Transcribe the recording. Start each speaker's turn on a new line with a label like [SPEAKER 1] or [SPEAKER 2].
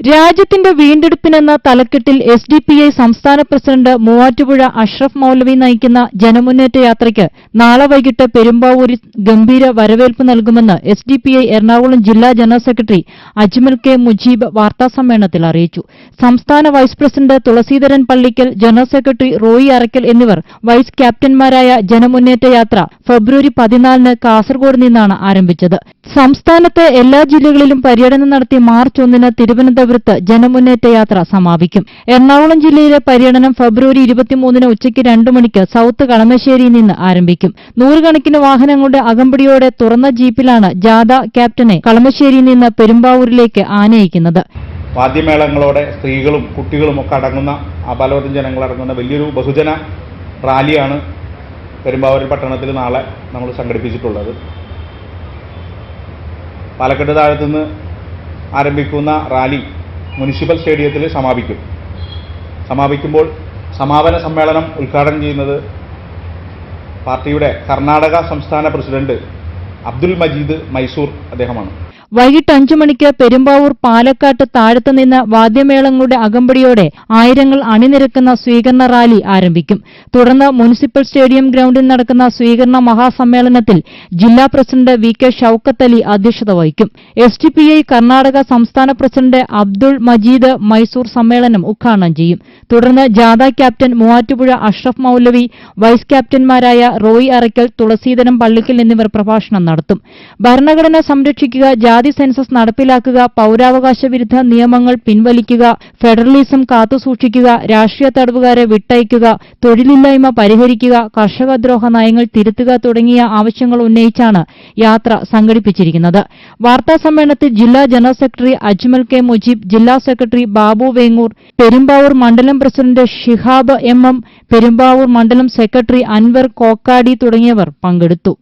[SPEAKER 1] രാജ്യത്തിന്റെ വീണ്ടെടുപ്പിനെന്ന തലക്കെട്ടിൽ SDPI സംസ്ഥാന പ്രസിഡന്റ് മൂവാറ്റുപുഴ അഷ്റഫ് മൌലവി നയിക്കുന്ന ജനമുന്നേറ്റ യാത്രയ്ക്ക് നാളെ വൈകിട്ട് പെരുമ്പാവൂരിൽ ഗംഭീര വരവേൽപ്പ് നൽകുമെന്ന് SDPI എറണാകുളം ജില്ലാ general secretary Ajmal K Mujeeb വാർത്താസമ്മേളനത്തിൽ അറിയിച്ചു. സംസ്ഥാന vice president Thulaseedharan Pallikkal, general secretary Roy Arakkal എന്നിവർ വൈസ് ക്യാപ്റ്റന്മാരായ ജനമുന്നേറ്റ യാത്ര ഫെബ്രുവരി 14-ന് കാസർഗോഡ് നിന്നാണ് ആരംഭിച്ചത്. സംസ്ഥാനത്തെ എല്ലാ ജില്ലകളിലും പര്യടനം നടത്തി മാർച്ച് 1-ന് തിരുവനന്തപുരത്ത് ജനമുന്നേറ്റ യാത്ര സമാപിക്കും. എറണാകുളം ജില്ലയിലെ പര്യടനം ഫെബ്രുവരി 23-ന് ഉച്ചയ്ക്ക് 2 മണിക്ക് സൌത്ത് കളമശ്ശേരിയിൽ നിന്ന് ആരംഭിക്കും. നൂറുകണക്കിന് വാഹനങ്ങളുടെ അകമ്പടിയോടെ തുറന്ന ജീപ്പിലാണ് ജാഥ ക്യാപ്റ്റനെ കളമശ്ശേരിയിൽ നിന്ന് പെരുമ്പാവൂരിലേക്ക് ആനയിക്കുന്നത്.
[SPEAKER 2] വാദ്യമേളങ്ങളോടെ സ്ത്രീകളും കുട്ടികളും ഒക്കെ അടങ്ങുന്ന ആബാലവൃദ്ധ ജനങ്ങളടങ്ങുന്ന വലിയൊരു ബഹുജന റാലിയാണ് പെരുമ്പാവൂർ പട്ടണത്തിൽ നാളെ നമ്മൾ സംഘടിപ്പിച്ചിട്ടുള്ളത്. പാലക്കാട് താഴത്തുനിന്ന് ആരംഭിക്കുന്ന റാലി മുനിസിപ്പൽ സ്റ്റേഡിയത്തിൽ സമാപിക്കുമ്പോൾ സമാപന സമ്മേളനം ഉദ്ഘാടനം ചെയ്യുന്നത് പാർട്ടിയുടെ കർണാടക സംസ്ഥാന പ്രസിഡന്റ് അബ്ദുൽ മജീദ് മൈസൂർ അദ്ദേഹമാണ്.
[SPEAKER 1] വൈകിട്ട് 5 മണിക്ക് പെരുമ്പാവൂർ പാലക്കാട്ട് താഴത്ത് നിന്ന് വാദ്യമേളങ്ങളുടെ അകമ്പടിയോടെ ആയിരങ്ങൾ അണിനിരക്കുന്ന സ്വീകരണ റാലി ആരംഭിക്കും. തുടർന്ന് മുനിസിപ്പൽ സ്റ്റേഡിയം ഗ്രൌണ്ടിൽ നടക്കുന്ന സ്വീകരണ മഹാസമ്മേളനത്തിൽ ജില്ലാ പ്രസിഡന്റ് VK ഷൌക്കത്ത് അലി അധ്യക്ഷത വഹിക്കും. SDPI കർണാടക സംസ്ഥാന പ്രസിഡന്റ് അബ്ദുൾ മജീദ് മൈസൂർ സമ്മേളനം ഉദ്ഘാടനം ചെയ്യും. തുടർന്ന് ജാഥ ക്യാപ്റ്റൻ മൂവാറ്റുപുഴ അഷ്റഫ് മൌലവി, വൈസ് ക്യാപ്റ്റന്മാരായ റോയി അറയ്ക്കൽ, തുളസീധരൻ പള്ളിക്കൽ എന്നിവർ പ്രഭാഷണം നടത്തും. ഭരണഘടന സംരക്ഷിക്കുക, ജാതി സെൻസസ് നടപ്പിലാക്കുക, പൌരാവകാശ വിരുദ്ധ നിയമങ്ങൾ പിൻവലിക്കുക, ഫെഡറലിസം കാത്തുസൂക്ഷിക്കുക, രാഷ്ട്രീയ തടവുകാരെ വിട്ടയക്കുക, തൊഴിലില്ലായ്മ പരിഹരിക്കുക, കർഷകദ്രോഹ നയങ്ങൾ തിരുത്തുക തുടങ്ങിയ ആവശ്യങ്ങൾ ഉന്നയിച്ചാണ് യാത്ര സംഘടിപ്പിച്ചിരിക്കുന്നത്. വാർത്താസമ്മേളനത്തിൽ ജില്ലാ general secretary Ajmal K Mujeeb, ജില്ലാ സെക്രട്ടറി ബാബു വേങ്ങൂർ, പെരുമ്പാവൂർ മണ്ഡലം പ്രസിഡന്റ് ഷിഹാബ് MM, പെരുമ്പാവൂർ മണ്ഡലം സെക്രട്ടറി അൻവർ കോക്കാടി തുടങ്ങിയവർ പങ്കെടുത്തു.